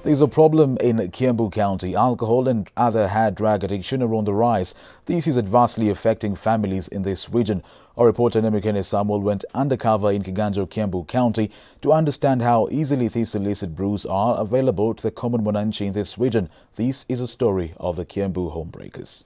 There's a problem in Kiambu County. Alcohol and other hard-drug addiction are on the rise. This is adversely affecting families in this region. Our reporter Nemekene Samuel went undercover in Kiganjo, Kiambu County to understand how easily these illicit brews are available to the common mwananchi in this region. This is a story of the Kiambu homebreakers.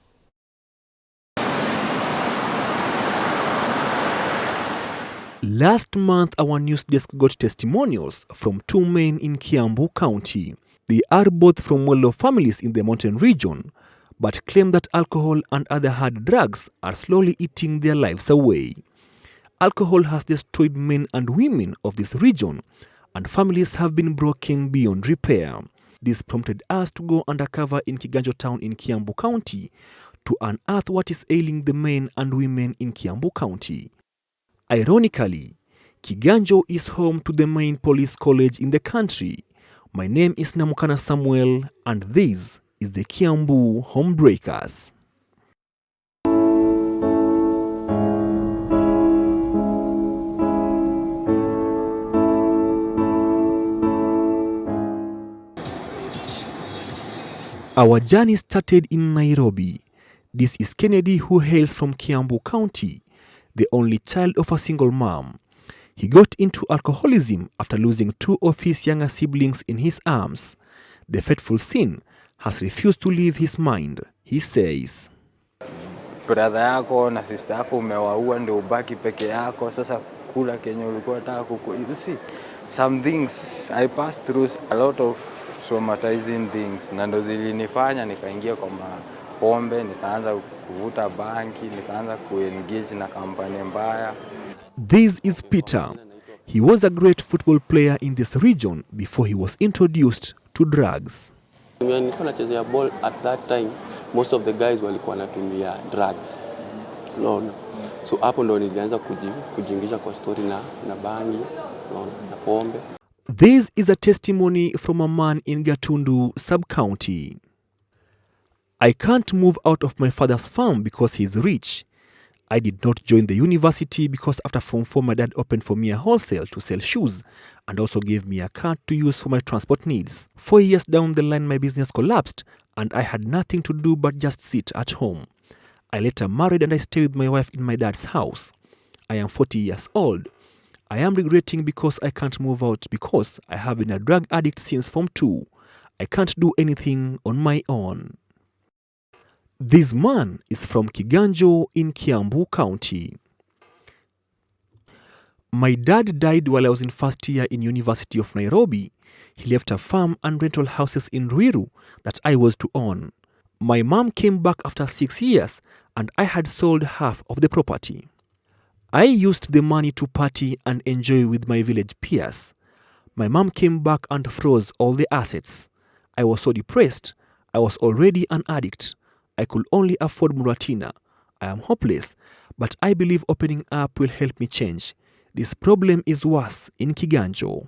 Last month, our news desk got testimonials from two men in Kiambu County. They are both from well-off families in the mountain region, but claim that alcohol and other hard drugs are slowly eating their lives away. Alcohol has destroyed men and women of this region, and families have been broken beyond repair. This prompted us to go undercover in Kiganjo town in Kiambu County to unearth what is ailing the men and women in Kiambu County. Ironically, Kiganjo is home to the main police college in the country. My name is Nemekene Samuel, and this is the Kiambu Homebreakers. Our journey started in Nairobi. This is Kennedy, who hails from Kiambu County, the only child of a single mom. He got into alcoholism after losing two of his younger siblings in his arms. The fateful sin has refused to leave his mind, he says. Brother yako na sister yako umewaua ndio ubaki peke yako, sasa kula kenye ulikuwa unataka kuku. You see, some things I passed through a lot of traumatizing things, na ndo zilinifanya nikaingia kwa pombe, nikaanza kuvuta banki, nikaanza kuengage na kampani mbaya. This is Peter. He was a great football player in this region before he was introduced to drugs. When nilikuwa nachezea ball at that time, most of the guys walikuwa wanatumia drugs. No. So hapo ndo nilianza kujiingisha kwa story na bangi, na pombe. This is a testimony from a man in Gatundu sub-county. I can't move out of my father's farm because he's rich. I did not join the university because after Form 4 my dad opened for me a wholesale to sell shoes and also gave me a car to use for my transport needs. 4 years down the line my business collapsed and I had nothing to do but just sit at home. I later married and I stayed with my wife in my dad's house. I am 40 years old. I am regretting because I can't move out because I have been a drug addict since Form 2. I can't do anything on my own. This man is from Kiganjo in Kiambu County. My dad died while I was in first year in University of Nairobi. He left a farm and rental houses in Ruiru that I was to own. My mom came back after 6 years and I had sold half of the property. I used the money to party and enjoy with my village peers. My mom came back and froze all the assets. I was so depressed. I was already an addict. I could only afford Muratina. I am hopeless, but I believe opening up will help me change. This problem is worse in Kiganjo.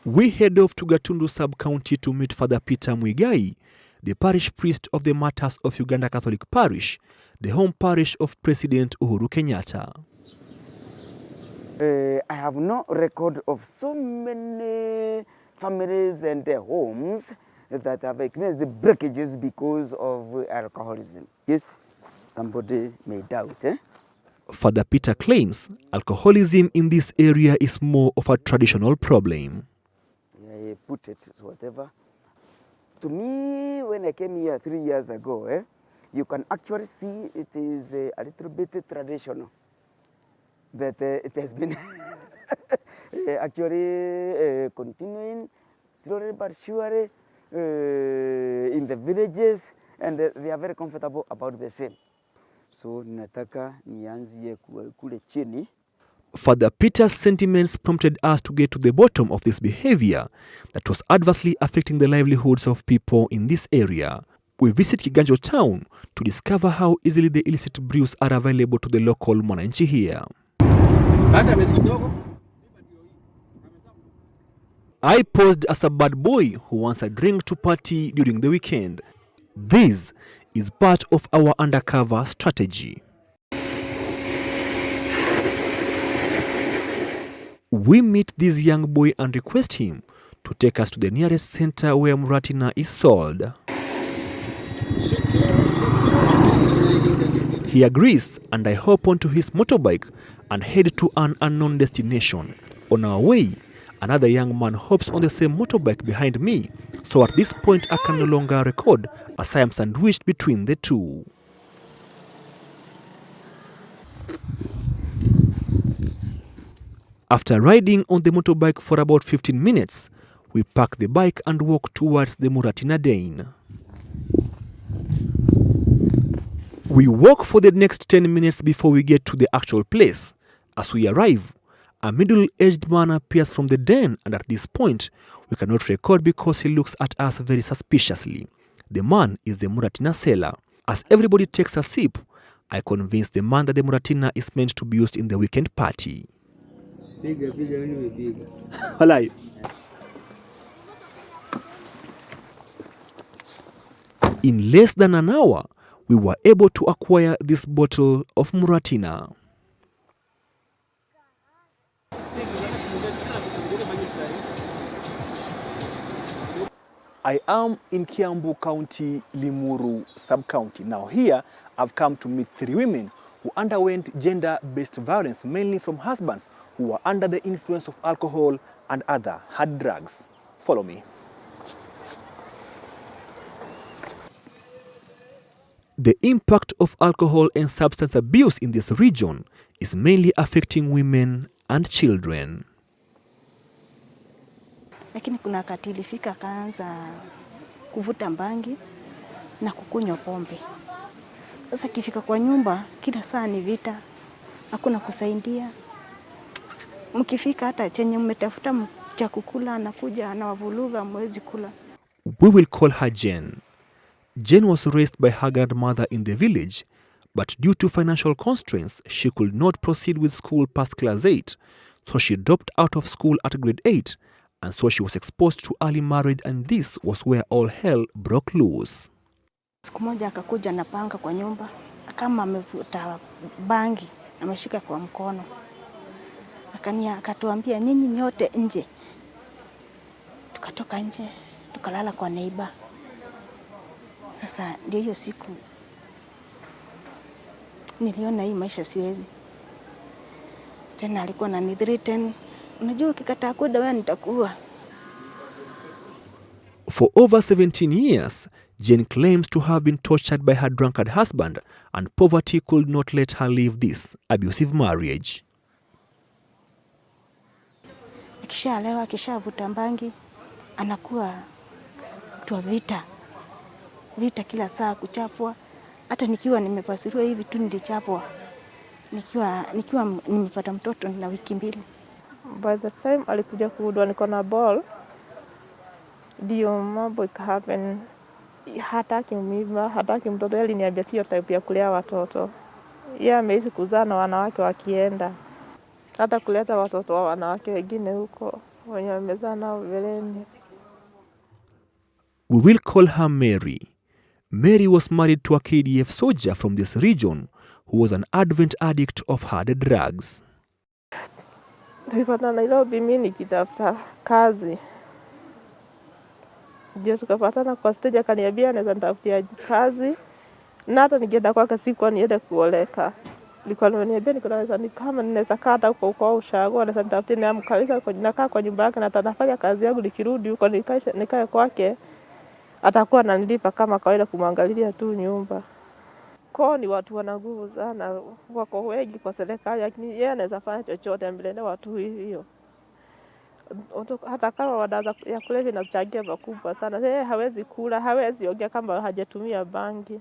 We head off to Gatundu sub-county to meet Father Peter Mwigai, the parish priest of the Martyrs of Uganda Catholic Parish, the home parish of President Uhuru Kenyatta. I have no record of so many families and homes that have experienced the breakages because of alcoholism. Yes, somebody may doubt. Father Peter claims alcoholism in this area is more of a traditional problem. I put it whatever. To me, when I came here 3 years ago, you can actually see it is a little bit traditional. But it has been actually continuing slowly but surely in the villages, and they are very comfortable about the same. So nataka nianzie kule chini. Father Peter's sentiments prompted us to get to the bottom of this behavior that was adversely affecting the livelihoods of people in this area. We visit Kiganjo town to discover how easily the illicit brews are available to the local mwananchi here. I posed as a bad boy who wants a drink to party during the weekend. This is part of our undercover strategy. We meet this young boy and request him to take us to the nearest center where Muratina is sold. He agrees, and I hop onto his motorbike and head to an unknown destination. On our way, another young man hops on the same motorbike behind me, so at this point I can no longer record as I am sandwiched between the two. After riding on the motorbike for about 15 minutes, we park the bike and walk towards the Muratina Dane. We walk for the next 10 minutes before we get to the actual place. As we arrive, a middle-aged man appears from the den, and at this point, we cannot record because he looks at us very suspiciously. The man is the Muratina seller. As everybody takes a sip, I convince the man that the Muratina is meant to be used in the weekend party. Alive. In less than an hour, we were able to acquire this bottle of Muratina. I am in Kiambu County, Limuru sub-county. Now here, I've come to meet 3 women who underwent gender-based violence, mainly from husbands who were under the influence of alcohol and other hard drugs. Follow me. The impact of alcohol and substance abuse in this region is mainly affecting women and children. Lakini kuna wakati ilifika akaanza kuvuta mbangi na kukunywa pombe. Sasa kifika kwa nyumba kila saa ni vita. Hakuna kusaidia. Mkifika hata chenye mmetafuta cha kukula anakuja anawavuluga mwezi kula. We will call her Jane. Jane was raised by her grandmother in the village, but due to financial constraints, she could not proceed with school past class 8, so she dropped out of school at grade 8, and so she was exposed to early marriage, and this was where all hell broke loose. Siku moja akakuja na panga kwa nyumba, kama amevuta bangi, ameshika kwa mkono. Akatuambia nyinyi nyote nje. Tukatoka nje, tukalala kwa neighbor. Sasa ndio hiyo siku niliona hii maisha siwezi. Tena alikuwa ananithreaten, unajua ukikataa kwenda wewe nitakuua. For over 17 years, Jane claims to have been tortured by her drunkard husband, and poverty could not let her leave this abusive marriage. Akishalewa, akishavuta mbangi, anakuwa mtu wa vita. Vita kila saa, kuchapwa. Hata nikiwa nimepasuliwa hivi tu nilichapwa. Nikiwa nimepata mtoto na wiki 2. By the time alikuja kuudwa niko na ball, ndio mambo ikahappen. Hataki mimba, hataki mtoto, aliniambia sio type ya kulea watoto. Yeye ameishi kuzaa na wanawake wakienda. Hata kuleta watoto wa wanawake wengine huko wenye wamezaa nao mbeleni. We will call her Mary. Mary was married to a KDF soldier from this region who was an advent addict of hard drugs. Tulipata Nairobi mimi nikitafuta kazi. Ndio tukapatana kwa stage, akaniambia anaweza nitafutia kazi. Na hata ningeenda kwake siku niende kuoleka. Nilikuwa nimeniambia naweza kama ninaweza kaa huko kwa ushago, anaweza nitafutia na mkalisa kwa nakaa kwa nyumba yake na tanafanya kazi yangu nikirudi huko nikae kwake. Atakuwa ananilipa kama kawaida kumwangalilia tu nyumba. Kwa ni watu wana nguvu sana, wako wengi kwa serikali, lakini yeye anaweza fanya chochote mbele na watu hiyo. Hata kama wadaza ya kulevya inachangia pakubwa sana. Yeye hawezi kula, hawezi ongea kama hajatumia bangi.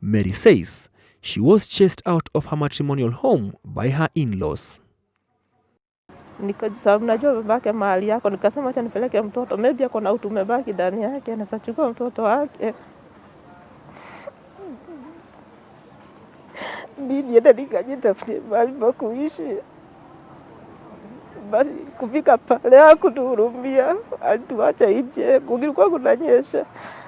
Mary says she was chased out of her matrimonial home by her in-laws. Sababu najua babake mahali yako, nikasema acha nipeleke mtoto, maybe ako na utume baki ndani yake, anaweza chukua mtoto wake. Nini hata nikajitafutia mahali pa kuishi. Basi kufika pale hakutuhurumia, alituacha nje, kulikuwa kunanyesha.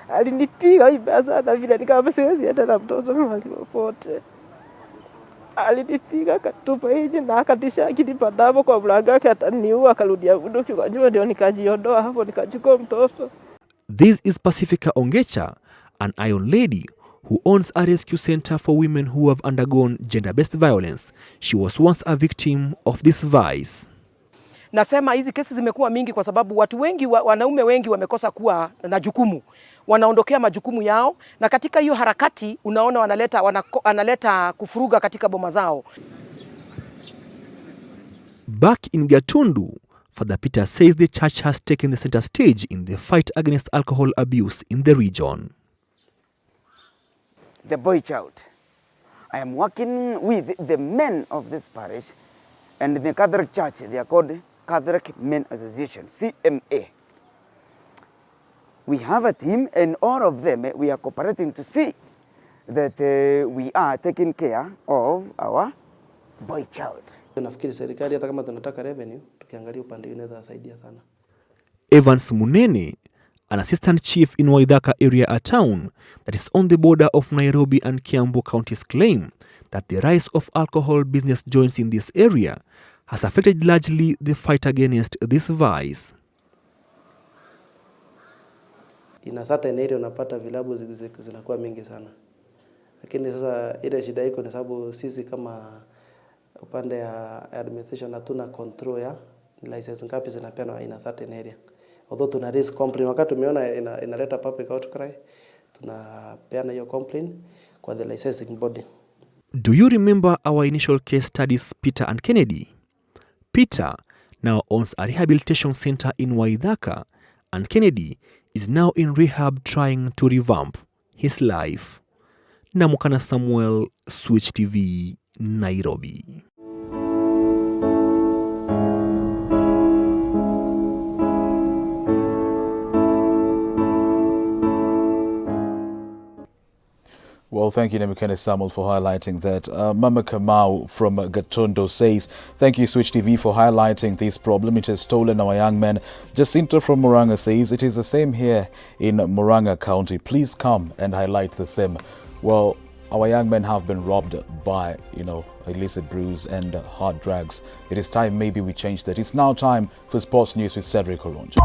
Alinipiga vibaya sana vile nikamwambia siwezi hata na mtoto mahali popote. Alinipiga akatupa nje na akatisha akinipa kwa mlango wake ataniua, akarudia bunduki kwa nyuma, ndio nikajiondoa hapo nikachukua mtoto. This is Pacifica Ongecha, an Iron lady who owns a rescue center for women who have undergone gender-based violence. She was once a victim of this vice. Nasema hizi kesi zimekuwa mingi kwa sababu watu wengi, wanaume wengi wamekosa kuwa na jukumu. Wanaondokea majukumu yao, na katika hiyo harakati unaona wanaleta kufuruga katika boma zao. Back in Gatundu, Father Peter says the church has taken the center stage in the fight against alcohol abuse in the region. The boy child. I am working with the men of this parish and the Catholic Church. They are called Catholic Men Association, CMA. We have a team, and all of them, we are cooperating to see that we are taking care of our boy child. Nafikiri serikali hata kama tunataka revenue, tukiangalia upande unaweza saidia sana. Evans Munene, an assistant chief in Waithaka area, a town that is on the border of Nairobi and Kiambu counties, claim that the rise of alcohol business joints in this area has affected largely the fight against this vice. In a certain area unapata vilabu zinakuwa mingi sana. Lakini sasa ile shida iko ni sababu sisi kama upande ya administration hatuna control ya license ngapi zinapewa in a certain area. Although tuna raise complaint wakati tumeona inaleta public outcry, tunapeana hiyo complaint kwa the licensing body. Do you remember our initial case studies, Peter and Kennedy? Peter now owns a rehabilitation center in Waithaka, and Kennedy is now in rehab trying to revamp his life. Namukana Samuel, Switch TV, Nairobi. Well, thank you, Namukana Samuel, for highlighting that. Mama Kamau from Gatondo says, thank you, Switch TV, for highlighting this problem. It has stolen our young men. Jacinta from Muranga says, it is the same here in Muranga County. Please come and highlight the same. Well, our young men have been robbed by, illicit brews and hard drugs. It is time maybe we change that. It's now time for Sports News with Cedric Oronjo.